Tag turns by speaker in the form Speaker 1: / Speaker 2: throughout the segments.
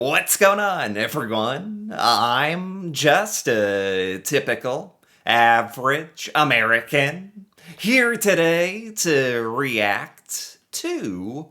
Speaker 1: What's going on, everyone? I'm just a typical, average American here today to react to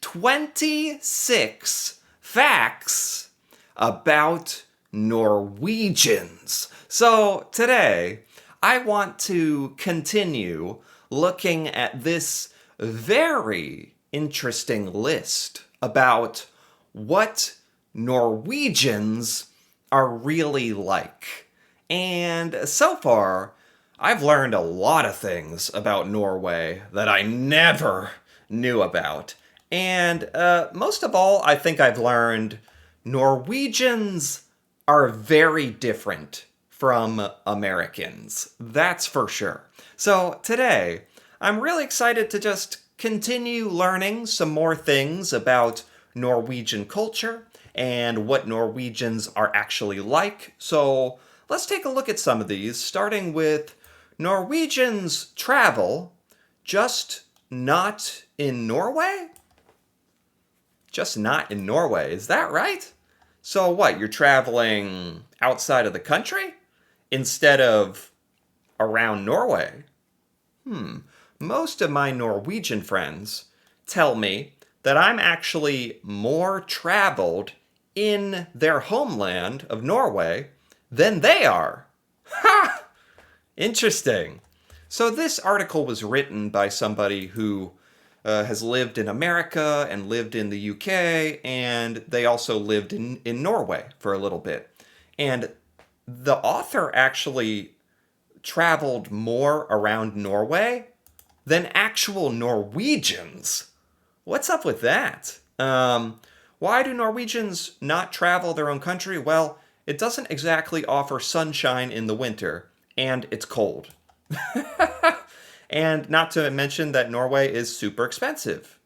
Speaker 1: 26 facts about Norwegians. So today, I want to continue looking at this very interesting list about what Norwegians are really like. And so far, I've learned a lot of things about Norway that I never knew about. And most of all, I think I've learned Norwegians are very different from Americans. That's for sure. So today, I'm really excited to just continue learning some more things about Norwegian culture and what Norwegians are actually like. So let's take a look at some of these, starting with Norwegians travel, just not in Norway? Just not in Norway, is that right? So what, you're traveling outside of the country instead of around Norway? Most of my Norwegian friends tell me that I'm actually more traveled in their homeland of Norway than they are. Ha! Interesting. So this article was written by somebody who has lived in America and lived in the UK, and they also lived in Norway for a little bit. And the author actually traveled more around Norway than actual Norwegians. What's up with that? Why do Norwegians not travel their own country? Well, it doesn't exactly offer sunshine in the winter, and it's cold. And not to mention that Norway is super expensive.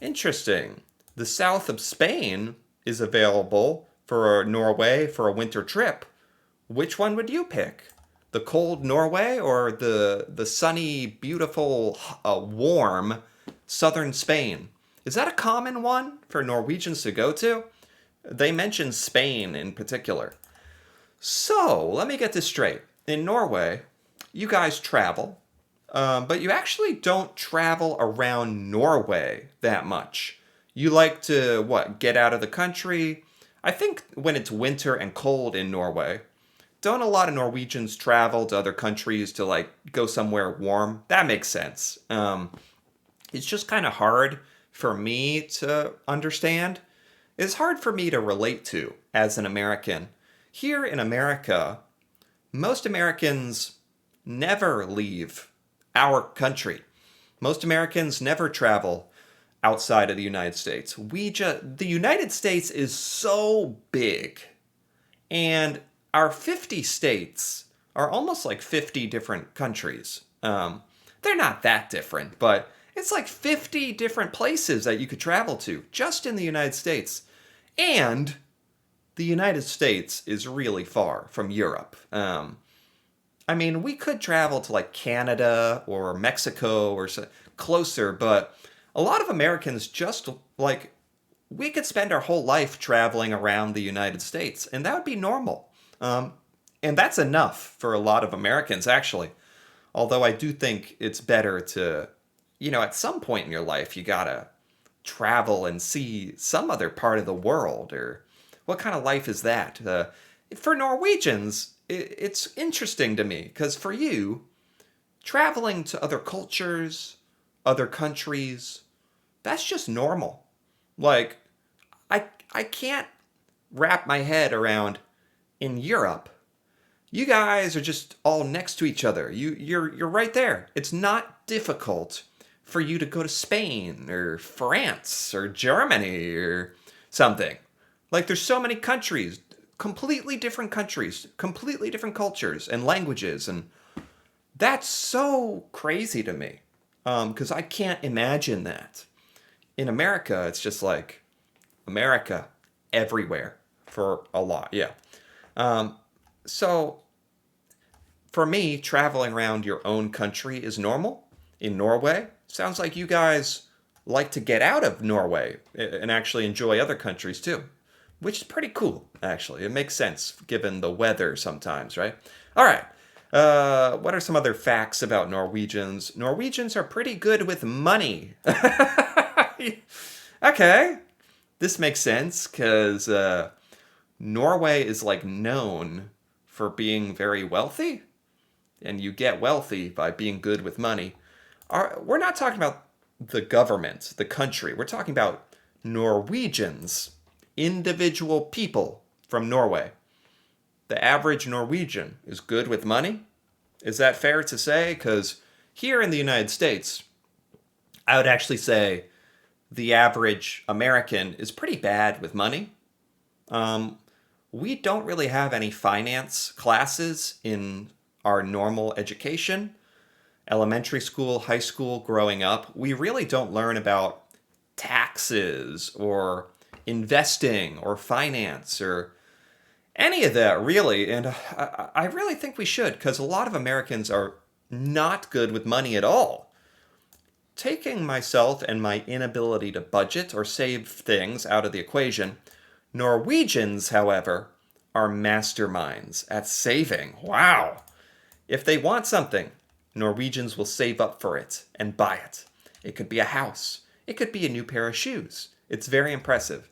Speaker 1: Interesting. The south of Spain is available for Norway for a winter trip. Which one would you pick? The cold Norway or the sunny, beautiful, warm southern Spain? Is that a common one for Norwegians to go to? They mention Spain in particular. So, let me get this straight. In Norway, you guys travel, but you actually don't travel around Norway that much. You like to, what, get out of the country? I think when it's winter and cold in Norway, don't a lot of Norwegians travel to other countries to, like, go somewhere warm? That makes sense. It's just kind of hard for me to understand. It's hard for me to relate to as an American. Here in America, most Americans never leave our country. Most Americans never travel outside of the United States. The United States is so big, and our 50 states are almost like 50 different countries. They're not that different, but it's like 50 different places that you could travel to just in the United States. And the United States is really far from Europe. I mean, we could travel to like Canada or Mexico or closer, but a lot of Americans just like, we could spend our whole life traveling around the United States, and that would be normal. And that's enough for a lot of Americans, actually. Although I do think it's better to, at some point in your life, you gotta travel and see some other part of the world. Or what kind of life is that? For Norwegians, it's interesting to me because for you, traveling to other cultures, other countries, that's just normal. Like, I can't wrap my head around in Europe. You guys are just all next to each other. You're right there. It's not difficult for you to go to Spain or France or Germany or something. Like there's so many countries, completely different cultures and languages, and that's so crazy to me. Because I can't imagine that. In America, it's just like America everywhere for a lot. Yeah. So for me, traveling around your own country is normal. In Norway, sounds like you guys like to get out of Norway and actually enjoy other countries too. which is pretty cool, actually. It makes sense given the weather sometimes, right? All right. What are some other facts about Norwegians? Norwegians are pretty good with money. Okay. This makes sense because Norway is like known for being very wealthy, and you get wealthy by being good with money. We're not talking about the government, the country. We're talking about Norwegians, individual people from Norway. The average Norwegian is good with money. Is that fair to say? Because here in the United States, I would actually say the average American is pretty bad with money. Um, we don't really have any finance classes in our normal education. Elementary school, high school, growing up, we really don't learn about taxes or investing or finance or any of that, really. And I really think we should, because a lot of Americans are not good with money at all. Taking myself and my inability to budget or save things out of the equation, Norwegians, however, are masterminds at saving. Wow. If they want something, Norwegians will save up for it and buy it. It could be a house. It could be a new pair of shoes. It's very impressive.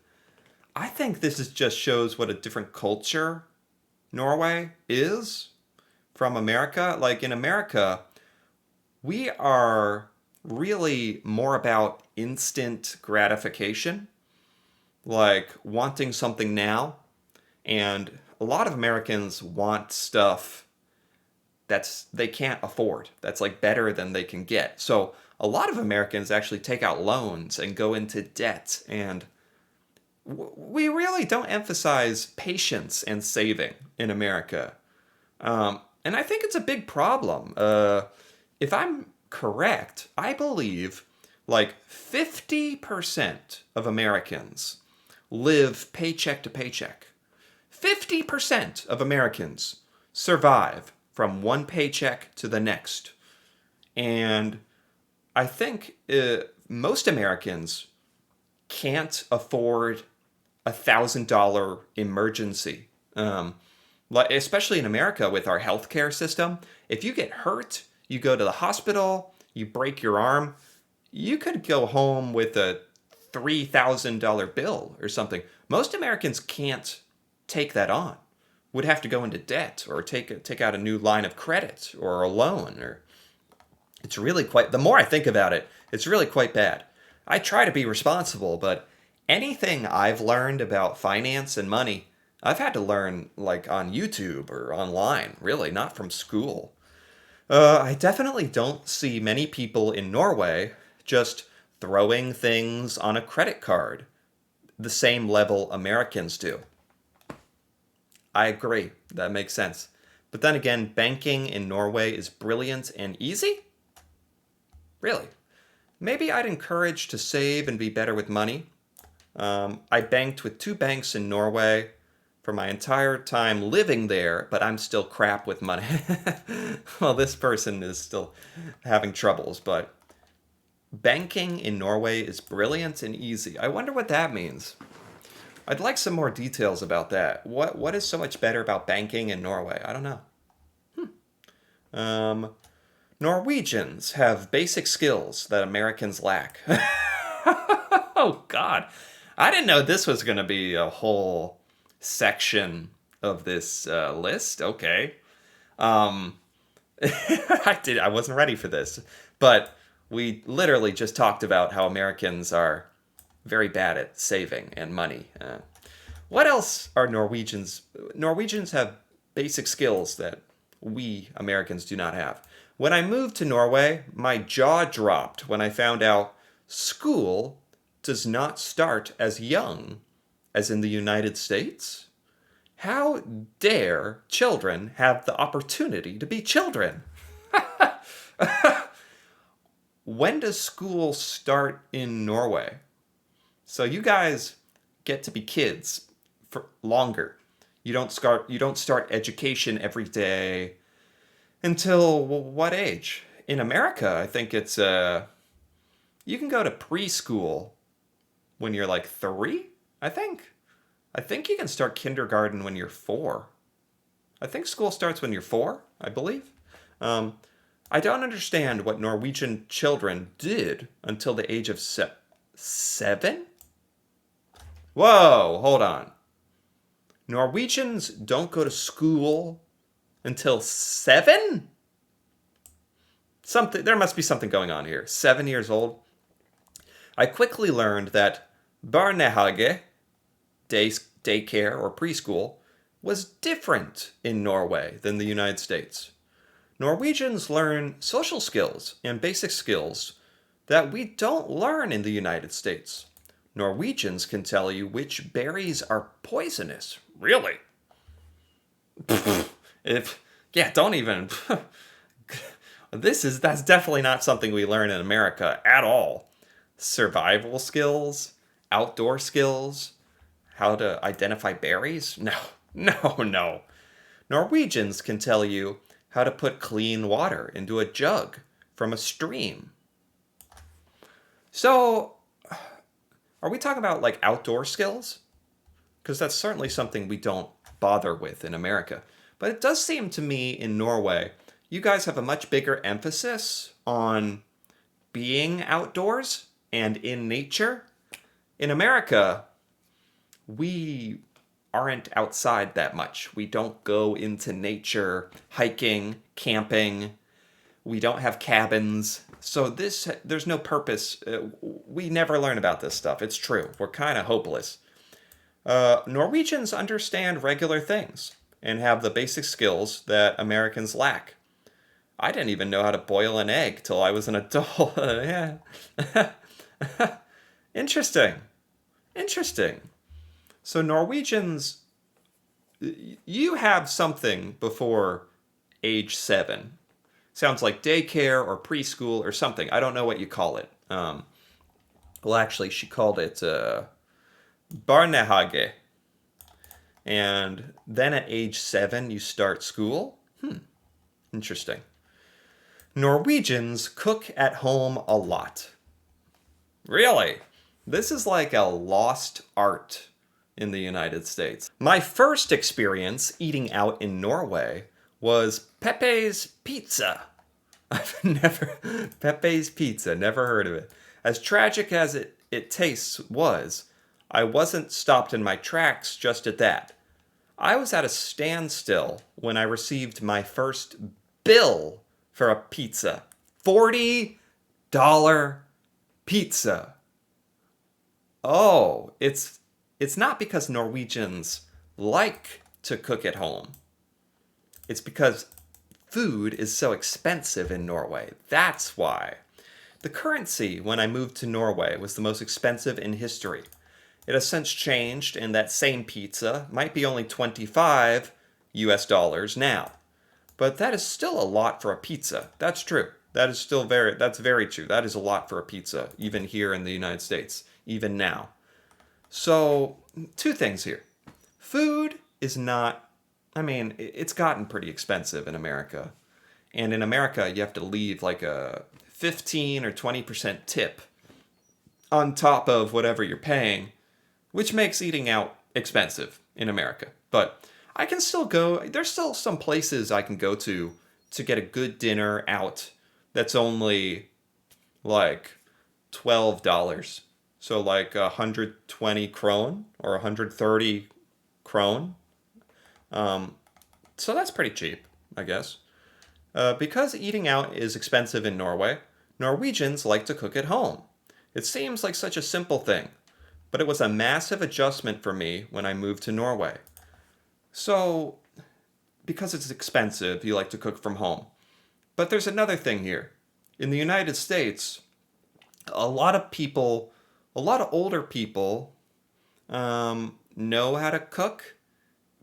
Speaker 1: I think this just shows what a different culture Norway is from America. Like in America, we are really more about instant gratification, like wanting something now. And a lot of Americans want stuff that's they can't afford. That's like better than they can get. So a lot of Americans actually take out loans and go into debt, and we really don't emphasize patience and saving in America. And I think it's a big problem. If I'm correct, I believe like 50% of Americans live paycheck to paycheck. 50% of Americans survive from one paycheck to the next. And I think most Americans can't afford $1,000 emergency. Like especially in America with our healthcare system, if you get hurt, you go to the hospital, you break your arm, you could go home with a $3,000 bill or something. Most Americans can't take that on. Would have to go into debt or take out a new line of credit or a loan. Or it's really quite. The more I think about it, it's really quite bad. I try to be responsible, but anything I've learned about finance and money, I've had to learn like on YouTube or online. Really, not from school. I definitely don't see many people in Norway just throwing things on a credit card the same level Americans do. I agree. That makes sense. But then again, banking in Norway is brilliant and easy? Really? Maybe I'd encourage to save and be better with money. I banked with two banks in Norway for my entire time living there, but I'm still crap with money. Well, this person is still having troubles, but banking in Norway is brilliant and easy. I wonder what that means. I'd like some more details about that. What is so much better about banking in Norway? I don't know. Um, Norwegians have basic skills that Americans lack. Oh God, I didn't know this was going to be a whole section of this list. Okay, um, I wasn't ready for this, but we literally just talked about how Americans are very bad at saving and money. What else are Norwegians? Norwegians have basic skills that we Americans do not have. When I moved to Norway, my jaw dropped when I found out school does not start as young as in the United States. How dare children have the opportunity to be children? When does school start in Norway? So you guys get to be kids for longer. You don't start education every day until what age? In America, I think it's you can go to preschool when you're like 3, I think. I think you can start kindergarten when you're 4. I think school starts when you're 4, I believe. Um, I don't understand what Norwegian children did until the age of 7? Whoa, hold on. Norwegians don't go to school until 7? There must be something going on here. 7 years old. I quickly learned that barnehage, daycare or preschool, was different in Norway than the United States. Norwegians learn social skills and basic skills that we don't learn in the United States. Norwegians can tell you which berries are poisonous. Really? If yeah, don't even that's definitely not something we learn in America at all. Survival skills, outdoor skills, how to identify berries? No. No, no. Norwegians can tell you how to put clean water into a jug from a stream. So, are we talking about like outdoor skills? Because that's certainly something we don't bother with in America. But it does seem to me in Norway, you guys have a much bigger emphasis on being outdoors and in nature. In America, we aren't outside that much. We don't go into nature, hiking, camping. We don't have cabins. So there's no purpose. We never learn about this stuff. It's true. We're kind of hopeless. Norwegians understand regular things and have the basic skills that Americans lack. I didn't even know how to boil an egg till I was an adult. Yeah. Interesting. Interesting. So Norwegians, you have something before age 7. Sounds like daycare or preschool or something. I don't know what you call it. Well, actually, she called it barnehage. And then at age 7, you start school? Interesting. Norwegians cook at home a lot. Really? This is like a lost art in the United States. My first experience eating out in Norway was Pepe's Pizza. Pepe's Pizza, never heard of it. As tragic as it tastes was, I wasn't stopped in my tracks just at that. I was at a standstill when I received my first bill for a pizza. $40 pizza. Oh, it's not because Norwegians like to cook at home. It's because food is so expensive in Norway. That's why. The currency when I moved to Norway was the most expensive in history. It has since changed, and that same pizza might be only 25 US dollars now. But that is still a lot for a pizza. That's true. That's very true. That is a lot for a pizza, even here in the United States, even now. So, two things here. Food is not, it's gotten pretty expensive in America. And in America, you have to leave like a 15 or 20% tip on top of whatever you're paying, which makes eating out expensive in America. But I can still go, there's still some places I can go to get a good dinner out that's only like $12. So like 120 krone or 130 krone. So that's pretty cheap, I guess. Because eating out is expensive in Norway, Norwegians like to cook at home. It seems like such a simple thing, but it was a massive adjustment for me when I moved to Norway. So, because it's expensive, you like to cook from home. But there's another thing here. In the United States, a lot of older people know how to cook,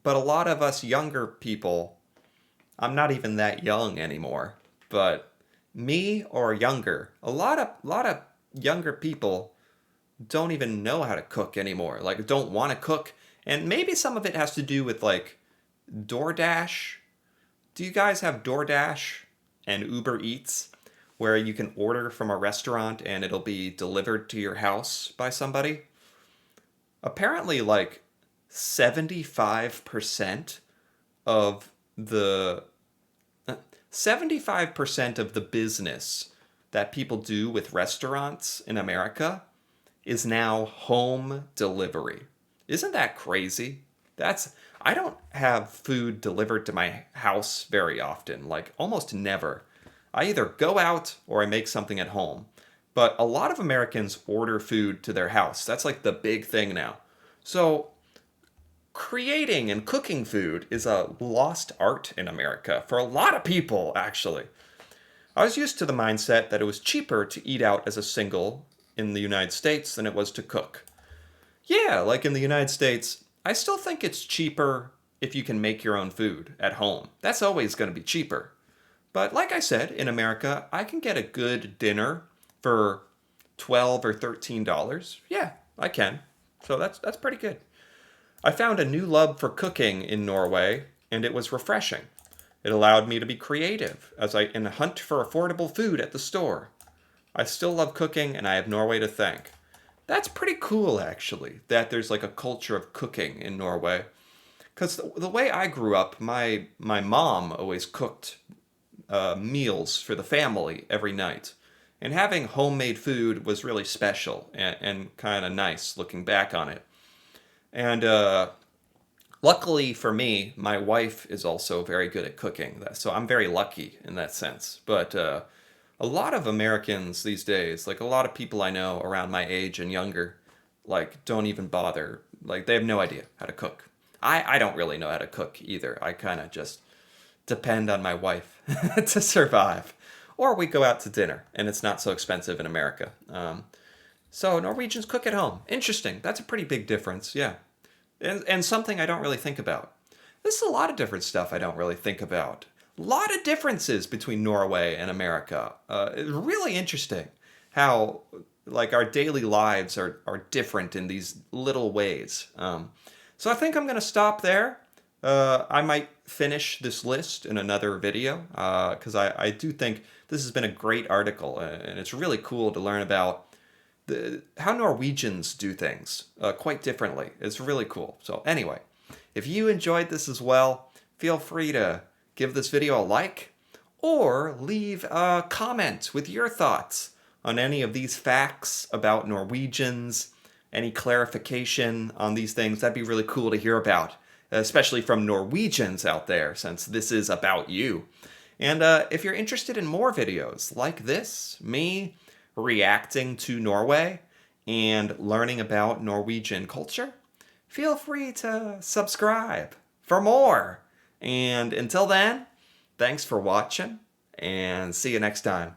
Speaker 1: but a lot of us younger people, I'm not even that young anymore, but me or younger, a lot of younger people don't even know how to cook anymore. Like, don't want to cook. And maybe some of it has to do with like DoorDash. Do you guys have DoorDash and Uber Eats where you can order from a restaurant and it'll be delivered to your house by somebody? Apparently, like 75% of the 75% of the business that people do with restaurants in America is now home delivery. Isn't that crazy? That's I don't have food delivered to my house very often, like almost never. I either go out or I make something at home. But a lot of Americans order food to their house. That's like the big thing now. So, creating and cooking food is a lost art in America for a lot of people, actually. I was used to the mindset that it was cheaper to eat out as a single in the United States than it was to cook. Yeah, like in the United States, I still think it's cheaper if you can make your own food at home. That's always going to be cheaper. But like I said, in America, I can get a good dinner for $12 or $13. Yeah, I can. So that's pretty good. I found a new love for cooking in Norway, and it was refreshing. It allowed me to be creative as I in a hunt for affordable food at the store. I still love cooking, and I have Norway to thank. That's pretty cool, actually, that there's like a culture of cooking in Norway. Because the way I grew up, my mom always cooked meals for the family every night. And having homemade food was really special and kind of nice looking back on it. And luckily for me, my wife is also very good at cooking. So I'm very lucky in that sense. But a lot of Americans these days, like a lot of people I know around my age and younger, like don't even bother. Like they have no idea how to cook. I don't really know how to cook either. I kind of just depend on my wife to survive. Or we go out to dinner, and it's not so expensive in America. So Norwegians cook at home. Interesting. That's a pretty big difference, yeah. And something I don't really think about. This is a lot of different stuff I don't really think about. A lot of differences between Norway and America. It's really interesting how like our daily lives are different in these little ways. So I think I'm going to stop there. I might finish this list in another video because I do think this has been a great article and it's really cool to learn about how Norwegians do things quite differently. It's really cool. So anyway, if you enjoyed this as well, feel free to give this video a like or leave a comment with your thoughts on any of these facts about Norwegians, any clarification on these things. That'd be really cool to hear about, especially from Norwegians out there, since this is about you. And if you're interested in more videos like this, me reacting to Norway and learning about Norwegian culture, feel free to subscribe for more. And until then, thanks for watching, and see you next time.